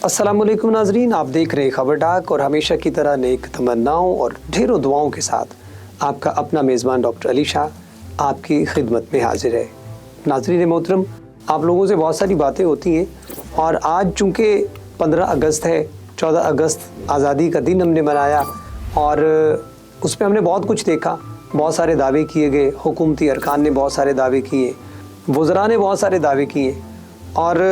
अस्सलाम वालेकुम नाजरीन, आप देख रहे हैं खबर डाक और हमेशा की तरह नेक तमन्नाओं और ढेरों दुआओं के साथ आपका अपना मेज़बान डॉक्टर अली शाह आपकी खिदमत में हाजिर है। नाजरीन मोहतरम, आप लोगों से बहुत सारी बातें होती हैं और आज चूँकि 15 अगस्त है, 14 अगस्त आज़ादी का दिन हमने मनाया और उसमें हमने बहुत कुछ देखा, बहुत सारे दावे किए गए, हुकूमती अरकान ने बहुत सारे दावे किए, वज़रा ने बहुत सारे दावे किए। और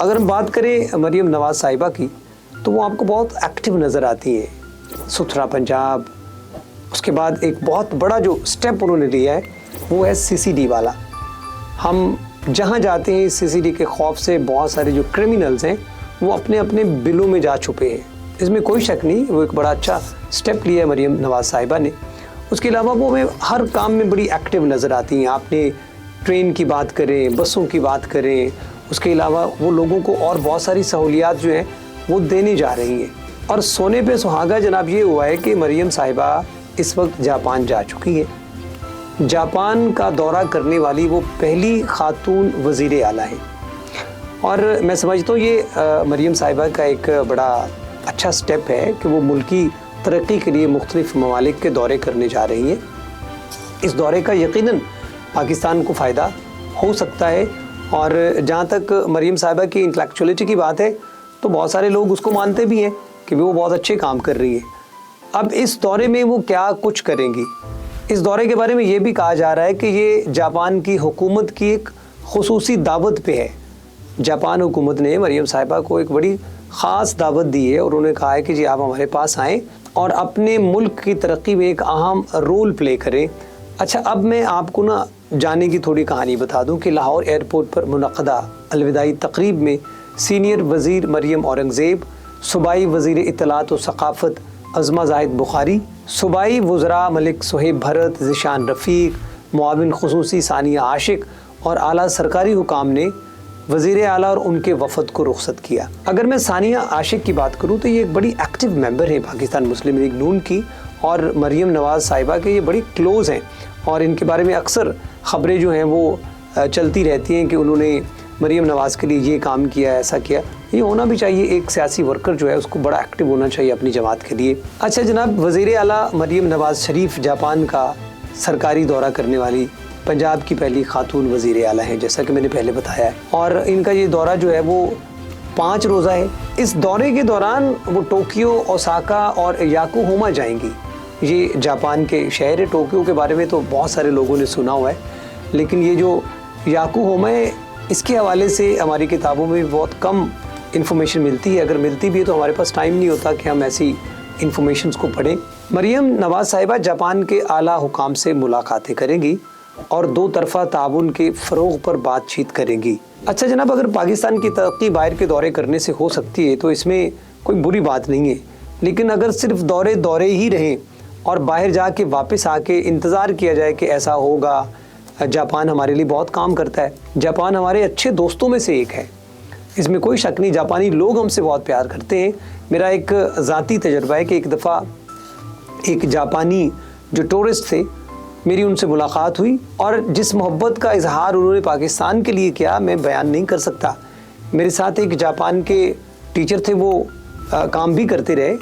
अगर हम बात करें मरीम नवाज़ साहिबा की तो वो आपको बहुत एक्टिव नज़र आती हैं। सुथरा पंजाब, उसके बाद एक बहुत बड़ा जो स्टेप उन्होंने लिया है वो है CCD वाला। हम जहाँ जाते हैं CCD के खौफ से बहुत सारे जो क्रिमिनल्स हैं वो अपने अपने बिलों में जा छुपे हैं, इसमें कोई शक नहीं। वो एक बड़ा अच्छा स्टेप लिया है मरीम नवाज़ साहिबा ने। उसके अलावा वो हमें हर काम में बड़ी एक्टिव नज़र आती हैं। आपने ट्रेन की बात करें, बसों की बात करें, उसके अलावा वो लोगों को और बहुत सारी सहूलियात जो हैं वो देने जा रही हैं। और सोने पे सुहागा जनाब ये हुआ है कि मरीम साहिबा इस वक्त जापान जा चुकी है। जापान का दौरा करने वाली वो पहली खातून वज़ीर आला है और मैं समझता हूँ ये मरीम साहिबा का एक बड़ा अच्छा स्टेप है कि वो मुल्की तरक्की के लिए मुख्तलिफ ममालिक के दौरे करने जा रही हैं। इस दौरे का यकीनन पाकिस्तान को फ़ायदा हो सकता है और जहाँ तक मरीम साहिबा की इंटेलेक्चुअलिटी की बात है तो बहुत सारे लोग उसको मानते भी हैं कि वो बहुत अच्छे काम कर रही है। अब इस दौरे में वो क्या कुछ करेंगी, इस दौरे के बारे में ये भी कहा जा रहा है कि ये जापान की हुकूमत की एक खुसूसी दावत पे है। जापान हुकूमत ने मरीम साहिबा को एक बड़ी ख़ास दावत दी है और उन्होंने कहा है कि जी आप हमारे पास आएँ और अपने मुल्क की तरक्की में एक अहम रोल प्ले करें। अच्छा, अब मैं आपको ना जाने की थोड़ी कहानी बता दूं कि लाहौर एयरपोर्ट पर मुनक़दा अलविदाई तकरीब में सीनियर वज़ीर मरीम औरंगज़ेब, सूबाई वज़ीर इत्तलात व सक़ाफ़त अज़मा ज़ाहिद बुखारी, सूबाई वज़रा मलिक सुहेब भरत, ज़िशान रफ़ीक, मुआविन ख़ुसूसी सानिया आशिक और आला सरकारी हुकाम ने वज़ीर आला और उनके वफ़द को रुख़सत किया। अगर मैं सानिया आशिक की बात करूँ तो ये एक बड़ी एक्टिव मेंबर है पाकिस्तान मुस्लिम लीग नून की और मरीम नवाज़ साहिबा के ये बड़ी क्लोज़ हैं और इनके बारे में अक्सर ख़बरें जो हैं वो चलती रहती हैं कि उन्होंने मरीम नवाज़ के लिए ये काम किया, ऐसा किया। ये होना भी चाहिए, एक सियासी वर्कर जो है उसको बड़ा एक्टिव होना चाहिए अपनी जमात के लिए। अच्छा जनाब, वज़ीर आला मरीम नवाज़ शरीफ जापान का सरकारी दौरा करने वाली पंजाब की पहली खातून वज़ीर आला हैं, जैसा कि मैंने पहले बताया है। और इनका ये दौरा जो है वो 5 रोज़ा है। इस दौरे के दौरान वो टोक्यो, ओसाका और याकोहामा जाएंगी। ये जापान के शहर है। टोक्यो के बारे में तो बहुत सारे लोगों ने सुना हुआ है, लेकिन ये जो याकोहामा है इसके हवाले से हमारी किताबों में भी बहुत कम इन्फॉर्मेशन मिलती है। अगर मिलती भी है तो हमारे पास टाइम नहीं होता कि हम ऐसी इन्फॉर्मेशन को पढ़ें। मरीम नवाज़ साहिबा जापान के आला हुकाम से मुलाकातें करेंगी और 2 तरफ़ा ताउन के फ़रोग़ पर बातचीत करेंगी। अच्छा जनाब, अगर पाकिस्तान की तरक्की बाहर के दौरे करने से हो सकती है तो इसमें कोई बुरी बात नहीं है, लेकिन अगर सिर्फ दौरे ही रहें और बाहर जाके वापस आके इंतज़ार किया जाए कि ऐसा होगा, जापान हमारे लिए बहुत काम करता है, जापान हमारे अच्छे दोस्तों में से एक है, इसमें कोई शक नहीं। जापानी लोग हमसे बहुत प्यार करते हैं। मेरा एक ज़ाती तजर्बा है कि एक दफ़ा एक जापानी जो टूरिस्ट थे, मेरी उनसे मुलाकात हुई और जिस मोहब्बत का इजहार उन्होंने पाकिस्तान के लिए किया मैं बयान नहीं कर सकता। मेरे साथ एक जापान के टीचर थे, वो काम भी करते रहे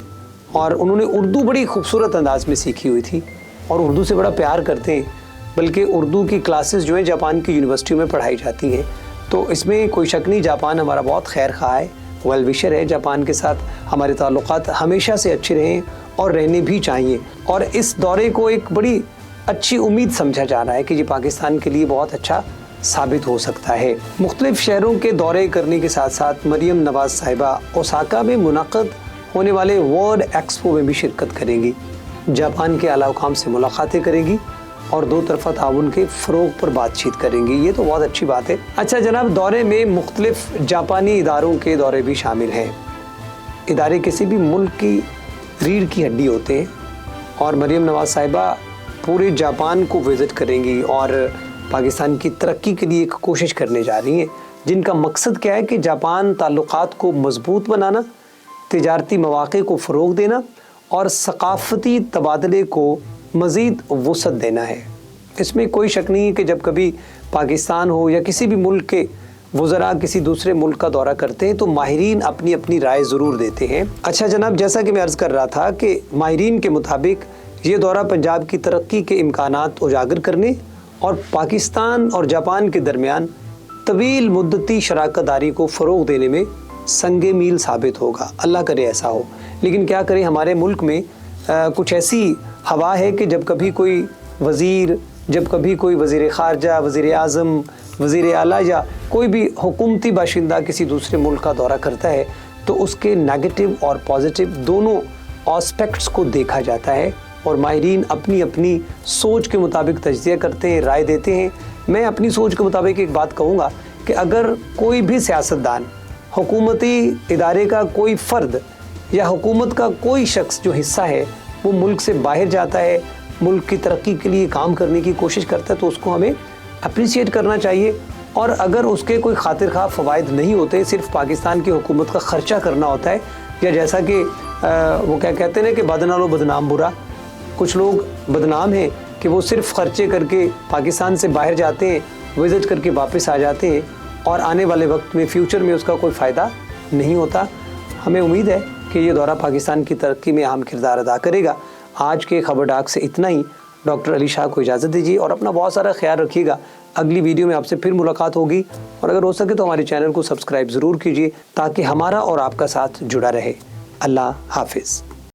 और उन्होंने उर्दू बड़ी खूबसूरत अंदाज में सीखी हुई थी और उर्दू से बड़ा प्यार करते हैं। बल्कि उर्दू की क्लासेस जो हैं जापान की यूनिवर्सिटियों में पढ़ाई जाती हैं, तो इसमें कोई शक नहीं जापान हमारा बहुत खैर खा है, वेल विशर है। जापान के साथ हमारे ताल्लुकात हमेशा से अच्छे रहें और रहने भी चाहिए। और इस दौरे को एक बड़ी अच्छी उम्मीद समझा जा रहा है कि ये पाकिस्तान के लिए बहुत अच्छा साबित हो सकता है। मुख्तलिफ शहरों के दौरे करने के साथ साथ मरीम नवाज़ साहिबा ओसाका में मुनक़द होने वाले वर्ल्ड एक्सपो में भी शिरकत करेंगी, जापान के आला हुकाम से मुलाकातें करेंगी और 2 तरफ़ा ताउन के फ़रोग़ पर बातचीत करेंगी। ये तो बहुत अच्छी बात है। अच्छा जनाब, दौरे में मुख्तलिफ जापानी इदारों के दौरे भी शामिल हैं। इदारे किसी भी मुल्क की रीढ़ की हड्डी होते हैं और मरीम नवाज़ साहिबा पूरे जापान को विज़िट करेंगी और पाकिस्तान की तरक्की के लिए एक कोशिश करने जा रही हैं, जिनका मकसद क्या है कि जापान ताल्लुकात को मज़बूत बनाना, तिजारती मौक़े को फ़रोग़ देना और सक़ाफ़ती तबादले को मज़ीद वुसअत देना है। इसमें कोई शक नहीं है कि जब कभी पाकिस्तान हो या किसी भी मुल्क के वज़रा किसी दूसरे मुल्क का दौरा करते हैं तो माहिरीन अपनी अपनी राय ज़रूर देते हैं। अच्छा जनाब, जैसा कि मैं अर्ज़ कर रहा था कि माहिरीन के मुताबिक ये दौरा पंजाब की तरक्की के इम्कानात उजागर करने और पाकिस्तान और जापान के दरमियान तवील मुद्दती शराकत दारी को फ़रोग़ देने में संगे मील साबित होगा। अल्लाह करे ऐसा हो। लेकिन क्या करें, हमारे मुल्क में कुछ ऐसी हवा है कि जब कभी कोई वज़ीर, जब कभी कोई वज़ीर ख़ारजा, वज़ीर आज़म, वज़ीर आला या कोई भी हुकूमती बाशिंदा किसी दूसरे मुल्क का दौरा करता है तो उसके नेगेटिव और पॉजिटिव दोनों एस्पेक्ट्स को देखा जाता है और माहिरीन अपनी अपनी सोच के मुताबिक तज्ज़िया करते हैं, राय देते हैं। मैं अपनी सोच के मुताबिक एक बात कहूँगा कि अगर कोई भी सियासतदान, हुकूमती इदारे का कोई फ़र्द या हुकूमत का कोई शख्स जो हिस्सा है वो मुल्क से बाहर जाता है, मुल्क की तरक्की के लिए काम करने की कोशिश करता है तो उसको हमें अप्रिशिएट करना चाहिए। और अगर उसके कोई खातिर खा फ़वाइद नहीं होते, सिर्फ पाकिस्तान की हुकूमत का ख़र्चा करना होता है, या जैसा कि वो क्या कहते हैं ना कि बदनालो बदनाम बुरा, कुछ लोग बदनाम हैं कि वो सिर्फ ख़र्चे करके पाकिस्तान से बाहर जाते हैं, विज़िट करके वापस आ जाते हैं और आने वाले वक्त में फ्यूचर में उसका कोई फ़ायदा नहीं होता। हमें उम्मीद है कि ये दौरा पाकिस्तान की तरक्की में अहम किरदार अदा करेगा। आज के खबर डाक से इतना ही। डॉक्टर अली शाह को इजाज़त दीजिए और अपना बहुत सारा ख्याल रखिएगा। अगली वीडियो में आपसे फिर मुलाकात होगी और अगर हो सके तो हमारे चैनल को सब्सक्राइब ज़रूर कीजिए ताकि हमारा और आपका साथ जुड़ा रहे। अल्लाह हाफिज़।